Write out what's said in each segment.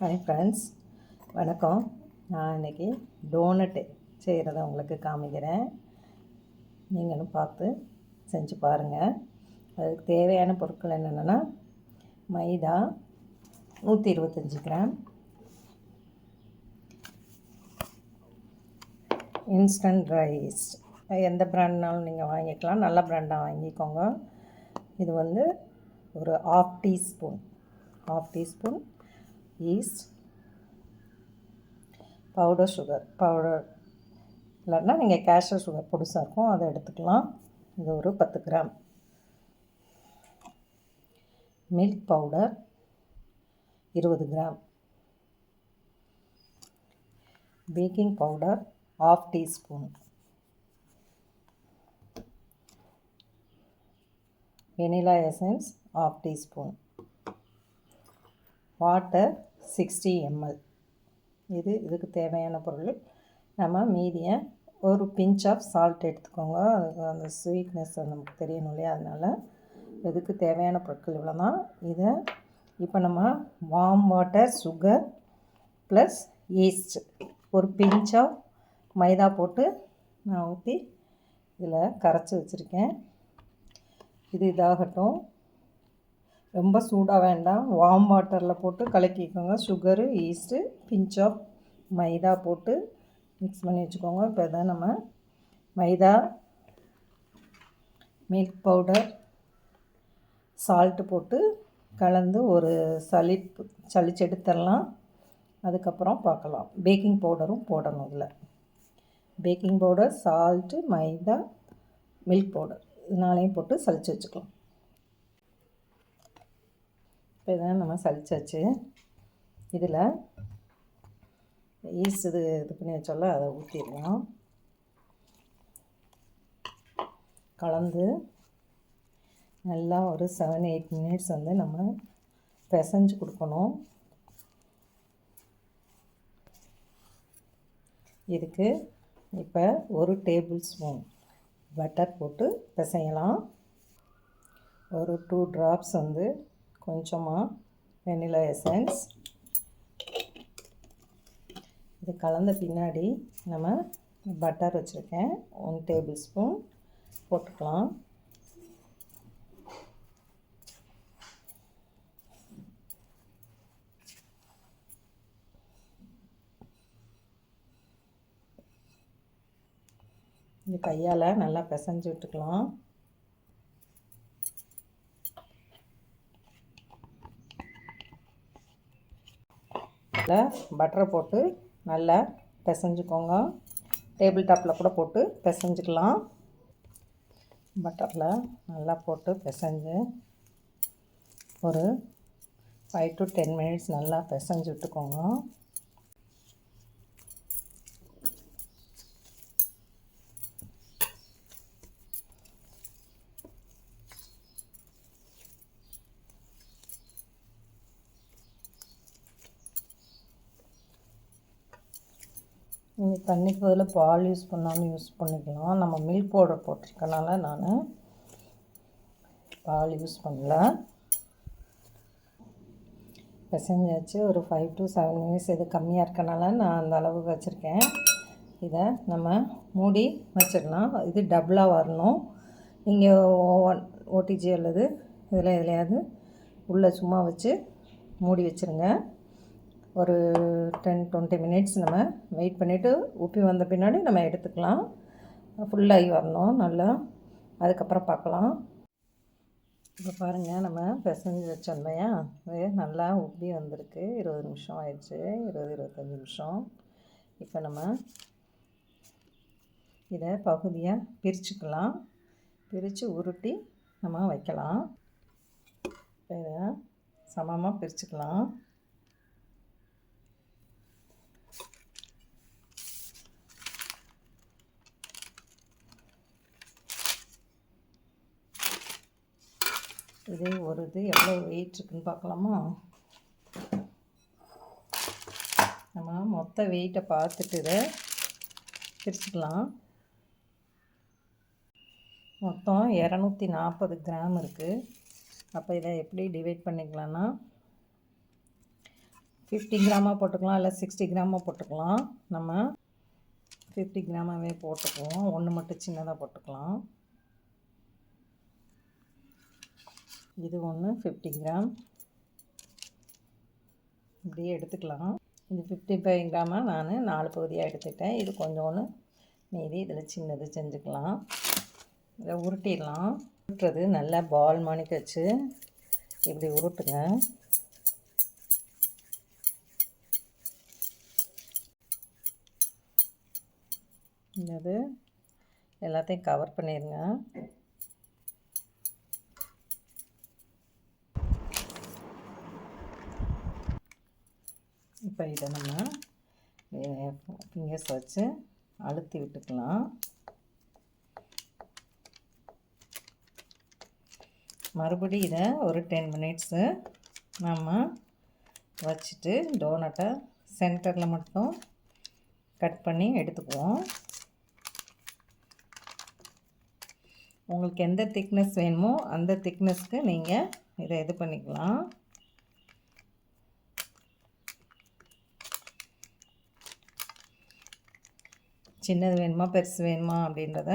Hi friends, வணக்கம். நான் இன்றைக்கி டோனட்டு செய்கிறத உங்களுக்கு காமிக்கிறேன். நீங்களும் பார்த்து செஞ்சு பாருங்கள். அதுக்கு தேவையான பொருட்கள் என்னென்னா, மைதா 125 கிராம், இன்ஸ்டன்ட் ரைஸ் எந்த பிராண்ட்னாலும் நீங்கள் வாங்கிக்கலாம், நல்ல பிராண்டாக வாங்கிக்கோங்க. இது வந்து ஒரு half teaspoon east, powder sugar, இல்லைன்னா நீங்கள் கேஷர் சுகர் பொடிசாக இருக்கும் அதை எடுத்துக்கலாம். இது ஒரு 10 gram. Milk powder 20 gram. Baking powder half teaspoon. Vanilla essence half teaspoon. Water 60 ml. இதுக்கு தேவையான பொருள். நம்ம மீதியை ஒரு பிஞ்ச் ஆஃப் சால்ட் எடுத்துக்கோங்க. அதுக்கு அந்த ஸ்வீட்னஸ் நமக்கு தெரியணும் இல்லையா, அதனால் இதுக்கு தேவையான பொருட்கள் இவ்வளோ தான். இதை இப்போ நம்ம warm water, sugar plus yeast, ஒரு பிஞ்ச் ஆஃப் மைதா போட்டு நான் ஊற்றி இதில் கரைச்சி வச்சுருக்கேன். இது இதாகட்டும். ரொம்ப சூடாக வேண்டாம், வார்ம் வாட்டரில் போட்டு கலக்கிக்கோங்க. சுகரு, ஈஸ்ட்டு, பிஞ்ச் ஆஃப் மைதா போட்டு மிக்ஸ் பண்ணி வச்சுக்கோங்க. இப்போ இதான் நம்ம மைதா, மில்க் பவுடர், சால்ட்டு போட்டு கலந்து ஒரு சளிச்சு எடுத்துடலாம். அதுக்கப்புறம் பார்க்கலாம். பேக்கிங் பவுடரும் போடணும். இதில் பேக்கிங் பவுடர், சால்ட்டு, மைதா, மில்க் பவுடர் இதனாலையும் போட்டு சளிச்சு வச்சுக்கலாம். இப்போ இதான் நம்ம சளிச்சாச்சு. இதில் ஈஸ்ட் இது பண்ணி வச்சோல்ல, அதை ஊற்றிடலாம். கலந்து நல்லா ஒரு 7-8 மினிட்ஸ் வந்து நம்ம பிசைஞ்சு கொடுக்கணும். இதுக்கு இப்போ ஒரு டேபிள் ஸ்பூன் பட்டர் போட்டு பிசையலாம். ஒரு 2 ட்ராப்ஸ் வந்து கொஞ்சமாக வெனிலா எசன்ஸ். இது கலந்த பின்னாடி நம்ம பட்டர் வச்சுருக்கேன் 1 டேபிள் ஸ்பூன் போட்டுக்கலாம். இது கையால் நல்லா பிசைஞ்சு விட்டுக்கலாம். பட்டரை போட்டு நல்லா பிசைஞ்சுக்கோங்க. டேபிள் டாப்பில் கூட போட்டு பிசைஞ்சுக்கலாம். பட்டரில் நல்லா போட்டு பிசைஞ்சு ஒரு 5 to 10 மினிட்ஸ் நல்லா பிசைஞ்சு விட்டுக்கோங்க. நீங்கள் தண்ணிக்கு பதில் பால் யூஸ் பண்ணாலும் யூஸ் பண்ணிக்கலாம். நம்ம மில்க் பவுடர் போட்டிருக்கனால நான் பால் யூஸ் பண்ணல. பிசைஞ்சாச்சு. ஒரு 5 to 7 மினிட்ஸ். இது கம்மியாக இருக்கனால நான் அந்த அளவுக்கு வச்சுருக்கேன். இதை நம்ம மூடி வச்சிடலாம். இது டபுளாக வரணும். நீங்கள் ஓடிஜி அல்லது எதுலையாவது உள்ளே சும்மா வச்சு மூடி வச்சுருங்க. ஒரு 10-20 மினிட்ஸ் நம்ம வெயிட் பண்ணிவிட்டு உப்பி வந்த பின்னாடி நம்ம எடுத்துக்கலாம். ஃபுல்லாகி வரணும் நல்லா, அதுக்கப்புறம் பார்க்கலாம். இப்போ பாருங்கள், நம்ம பிசைஞ்சு வச்சோம் இல்லையா, அது நல்லா உப்பி வந்திருக்கு. 20 நிமிஷம் ஆயிடுச்சு, 20-25 நிமிஷம். இப்போ நம்ம இதை பகுதியாக பிரிச்சுக்கலாம். பிரித்து உருட்டி நம்ம வைக்கலாம். இப்போ இதை சமமாக பிரிச்சுக்கலாம். இது ஒரு இது எவ்வளோ வெயிட் இருக்குன்னு பார்க்கலாமா? நம்ம மொத்த வெயிட்டை பார்த்துட்டு இதை பிரிச்சுக்கலாம். மொத்தம் 240 கிராம் இருக்குது. அப்போ இதை எப்படி டிவைட் பண்ணிக்கலான்னா, 50 கிராமாக போட்டுக்கலாம், இல்லை 60 கிராமாக போட்டுக்கலாம். நம்ம 50 கிராமாகவே போட்டுக்குவோம். ஒன்று மட்டும் சின்னதாக போட்டுக்கலாம். இது ஒன்று 50 கிராம் இப்படியே எடுத்துக்கலாம். இது 55 கிராமாக நான் 4 பகுதியாக எடுத்துட்டேன். இது கொஞ்சோன்னு மீதி இதில் சின்னது செஞ்சுக்கலாம். இதை உருட்டிடலாம். உருட்டுறது நல்லா பால் மணிக்கு வச்சு இப்படி உருட்டுங்க. இது எல்லாத்தையும் கவர் பண்ணிடுங்க. இப்போ இதை நம்ம ஃபிங்கர்ஸ் வச்சு அழுத்தி விட்டுக்கலாம். மறுபடியும் இதை ஒரு 10 மினிட்ஸு நம்ம வச்சுட்டு டோனட்டை சென்டரில் மட்டும் கட் பண்ணி எடுத்துக்குவோம். உங்களுக்கு எந்த திக்னஸ் வேணுமோ அந்த திக்னஸ்க்கு நீங்கள் இதை இது பண்ணிக்கலாம். சின்னது வேணுமா பெருசு வேணுமா அப்படின்றத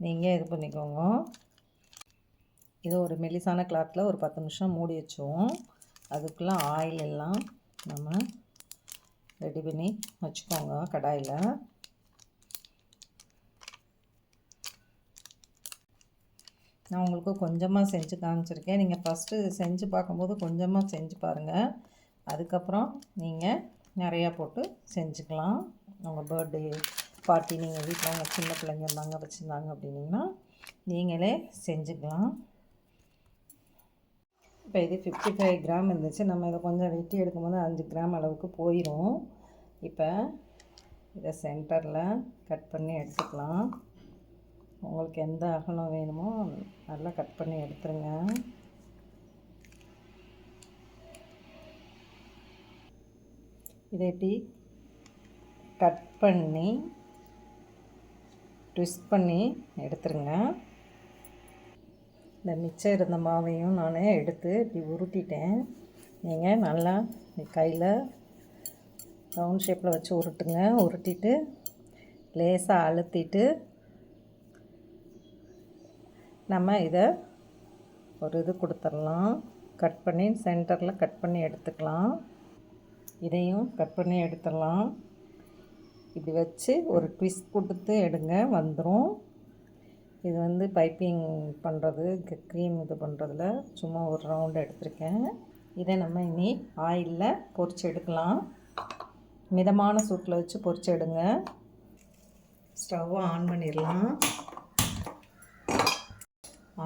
நீங்கள் இது பண்ணிக்கோங்க. இது ஒரு மெலிசான கிளாத்தில் ஒரு 10 நிமிஷம் மூடி வச்சுவோம். அதுக்குள்ளே ஆயில் எல்லாம் நம்ம ரெடி பண்ணி வச்சுக்கோங்க கடாயில். நான் உங்களுக்கு கொஞ்சமாக செஞ்சு காமிச்சிருக்கேன். நீங்கள் ஃபஸ்ட்டு செஞ்சு பார்க்கும்போது கொஞ்சமாக செஞ்சு பாருங்கள். அதுக்கப்புறம் நீங்கள் நிறையா போட்டு செஞ்சுக்கலாம். உங்கள் பர்த்டே பார்ட்டி நீங்கள் வீட்டில் உங்கள் சின்ன பிள்ளைங்க இருந்தாங்க வச்சுருந்தாங்க அப்படின்னிங்கன்னா நீங்களே செஞ்சுக்கலாம். இப்போ இது 55 கிராம் இருந்துச்சு. நம்ம இதை கொஞ்சம் வெட்டி எடுக்கும்போது 5 கிராம் அளவுக்கு போயிடும். இப்போ இதை சென்டரில் கட் பண்ணி எடுத்துக்கலாம். உங்களுக்கு எந்த அகலம் வேணுமோ நல்லா கட் பண்ணி எடுத்துருங்க. இதை இப்படி கட் பண்ணி ட்விஸ்ட் பண்ணி எடுத்துருங்க. இந்த மிச்சம் இருந்த மாவையும் நான் எடுத்து இப்படி உருட்டிட்டேன். நீங்கள் நல்லா கையில் ரவுண்ட் ஷேப்பில் வச்சு உருட்டுங்க. உருட்டிட்டு லேசாக அழுத்திட்டு நம்ம இதை ஒரு இது கொடுத்துடலாம். கட் பண்ணி சென்டரில் கட் பண்ணி எடுத்துக்கலாம். இதையும் கட் பண்ணி எடுத்துடலாம். இப்படி வச்சு ஒரு ட்விஸ்ட் கொடுத்து எடுங்க, வந்துடும். இது வந்து பைப்பிங் பண்ணுறது க்ரீம் இது பண்ணுறதுல சும்மா ஒரு ரவுண்டு எடுத்திருக்கேன். இதை நம்ம இனி ஆயிலில் பொரிச்சு எடுக்கலாம். மிதமான சூட்டில் வச்சு பொரிச்சு எடுங்க. ஸ்டவ்வை ஆன் பண்ணிடலாம்.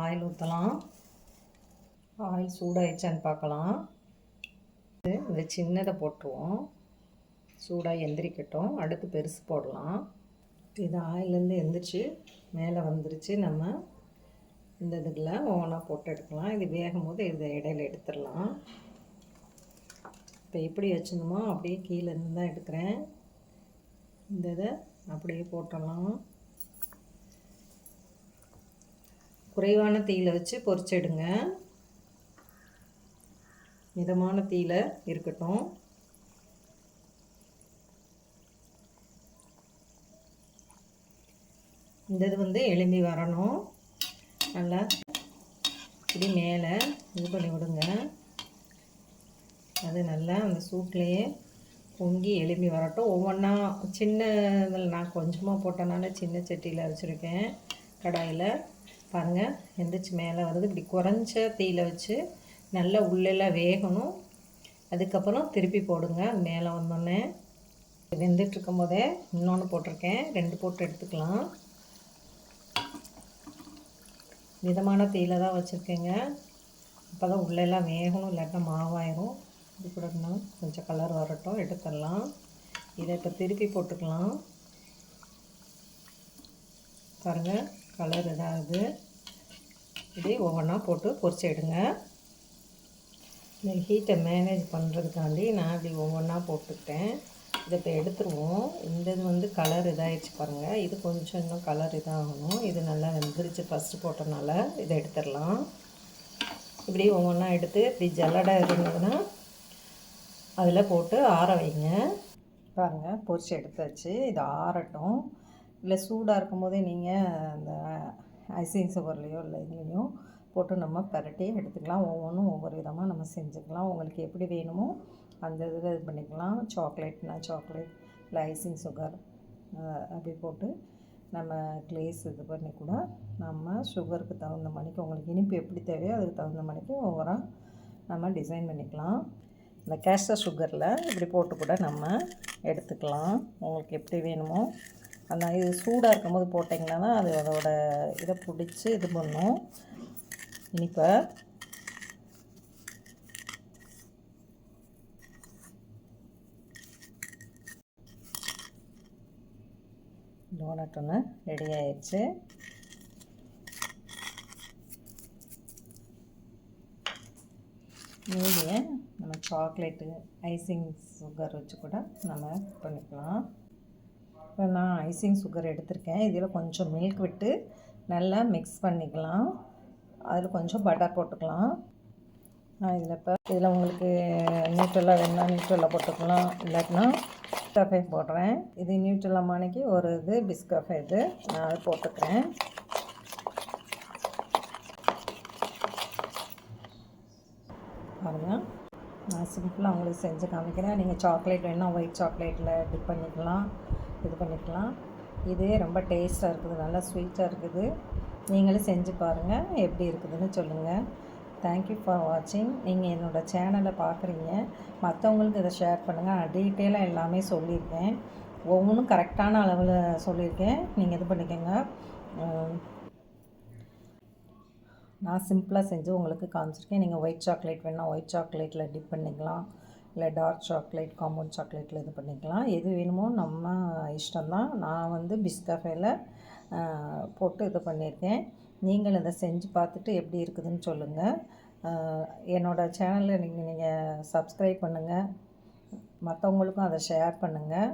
ஆயில் ஊற்றலாம். ஆயில் சூடாகிடுச்சான்னு பார்க்கலாம். இந்த சின்னதை போட்டுருவோம். சூடாக எந்திரிக்கட்டும். அடுத்து பெருசு போடலாம். இது ஆயிலேருந்து எந்திரிச்சு மேலே வந்துருச்சு. நம்ம இந்த இதுக்குள்ள ஓவனாக போட்டு எடுக்கலாம். இது வேகும் போது இதை இடையில எடுத்துடலாம். இப்போ எப்படி வச்சுருந்தோமோ அப்படியே கீழேருந்து தான் எடுக்கிறேன். இந்த இதை அப்படியே போட்டுடலாம். குறைவான தீயில் வச்சு பொரிச்செடுங்க. மிதமான தீயில் இருக்கட்டும். இந்த இது வந்து எலும்பி வரணும். நல்லா இப்படி மேலே இது பண்ணி விடுங்க. அது நல்லா அந்த சூட்லேயே பொங்கி எலும்பி வரட்டும். ஒவ்வொன்றா சின்ன இதில் நான் கொஞ்சமாக போட்டனால சின்ன சட்டியில் வச்சுருக்கேன். கடாயில் பாருங்கள் எந்திரிச்சு மேலே வருது. இப்படி குறைஞ்ச தீயில் வச்சு நல்லா உள்ளெல்லாம் வேகணும். அதுக்கப்புறம் திருப்பி போடுங்க. மேலே வந்தோடனே வெந்துட்டுருக்கும் போதே இன்னொன்று போட்டிருக்கேன். 2 போட்டு எடுத்துக்கலாம். மிதமான தீயில் தான் வச்சுருக்கேங்க. அப்போ தான் உள்ளெல்லாம் வேகணும், இல்லாட்டினா மாவாயிரும். இது கூட இருந்தாலும் கொஞ்சம் கலர் வரட்டும், எடுத்துடலாம். இதை இப்போ திருப்பி போட்டுக்கலாம். பாருங்கள் கலர் இதாகுது. இதே ஒவ்வொன்றா போட்டு பொரிச்சு எடுங்க. இந்த ஹீட்டை மேனேஜ் பண்ணுறதுக்காண்டி நான் இப்படி ஒவ்வொன்றா போட்டுக்கிட்டேன். இதை இப்போ எடுத்துருவோம். இந்த இது வந்து கலர் இதாகிடுச்சு பாருங்கள். இது கொஞ்சம் இன்னும் கலர் இதாகணும். இது நல்லா வெந்துருச்சு ஃபஸ்ட்டு போட்டனால. இதை எடுத்துடலாம். இப்படி ஒவ்வொன்றா எடுத்து இப்படி ஜல்லடை இருந்ததுன்னா அதில் போட்டு ஆற வைங்க. பாருங்கள், பொரிச்சு எடுத்தாச்சு. இது ஆறட்டும். இல்லை சூடாக இருக்கும் போதே நீங்கள் அந்த ஐசிங் சுகர்லேயோ இல்லை இதுலேயோ போட்டு நம்ம பரட்டி எடுத்துக்கலாம். ஒவ்வொன்றும் ஒவ்வொரு விதமாக நம்ம செஞ்சுக்கலாம். உங்களுக்கு எப்படி வேணுமோ அந்த இதில் இது பண்ணிக்கலாம். சாக்லேட்னா சாக்லேட், இல்லை ஐசிங் சுகர் அப்படி போட்டு நம்ம கிளேஸ் இது பண்ணி கூட நம்ம சுகருக்கு தகுந்த மணிக்கு உங்களுக்கு இனிப்பு எப்படி தேவையோ அதுக்கு தகுந்த மணிக்கு ஒவ்வொரு நம்ம டிசைன் பண்ணிக்கலாம். இந்த கேஸ்டர் சுகரில் இப்படி போட்டு கூட நம்ம எடுத்துக்கலாம். உங்களுக்கு எப்படி வேணுமோ அந்த இது சூடாக இருக்கும்போது போட்டிங்கன்னா தான் அது அதோட இதை பிடிச்சி இது பண்ணும் இனிப்பை. டோனட் ஒன்று ரெடி ஆயிடுச்சு. மீதியை நம்ம சாக்லேட்டு ஐசிங் சுகர் வச்சு கூட நம்ம பண்ணிக்கலாம். இப்போ நான் ஐசிங் சுகர் எடுத்திருக்கேன். இதில் கொஞ்சம் மில்க் விட்டு நல்லா மிக்ஸ் பண்ணிக்கலாம். அதில் கொஞ்சம் பட்டர் போட்டுக்கலாம். நான் இதில் உங்களுக்கு நியூட்ரெல்லா வேணும்னா நியூட்ரெல்லா போட்டுக்கலாம். இல்லாட்டினா பிஸ்கஃபே போடுறேன். இது நியூட்ரெல்லா மாணிக்கு ஒரு இது பிஸ்கஃபே இது நான் அதை போட்டுக்கிறேன். பாருங்கள், நான் சிம்பிளாக உங்களுக்கு செஞ்சு காமிக்கிறேன். நீங்கள் சாக்லேட் வேணால் ஒயிட் சாக்லேட்டில் டிப் பண்ணிக்கலாம், இது பண்ணிக்கலாம். இதே ரொம்ப டேஸ்ட்டாக இருக்குது, நல்லா ஸ்வீட்டாக இருக்குது. நீங்களும் செஞ்சு பாருங்கள், எப்படி இருக்குதுன்னு சொல்லுங்கள். தேங்க்யூ ஃபார் வாட்சிங். நீங்கள் என்னோடய சேனலை பார்க்குறீங்க, மற்றவங்களுக்கு இதை ஷேர் பண்ணுங்கள். நான் டீட்டெயிலாக எல்லாமே சொல்லியிருக்கேன், ஒவ்வொன்றும் கரெக்டான அளவில் சொல்லியிருக்கேன். நீங்கள் இது பண்ணிக்கோங்க. நான் சிம்பிளாக செஞ்சு உங்களுக்கு காமிச்சிருக்கேன். நீங்கள் ஒயிட் சாக்லேட் வேணால் ஒயிட் சாக்லேட்டில் டிப் பண்ணிக்கலாம், இல்லை டார்க் சாக்லேட் காம்பவுண்ட் சாக்லேட்டில் இது பண்ணிக்கலாம். எது வேணுமோ நம்ம இஷ்டம்தான். நான் வந்து பிஸ்கஃபேல போட்டு இது பண்ணியிருக்கேன். நீங்கள் இதை செஞ்சு பார்த்துட்டு எப்படி இருக்குதுன்னு சொல்லுங்கள். என்னோடய சேனலை நீங்கள் சப்ஸ்கிரைப் பண்ணுங்கள், மற்றவங்களுக்கும் அதை ஷேர் பண்ணுங்கள்.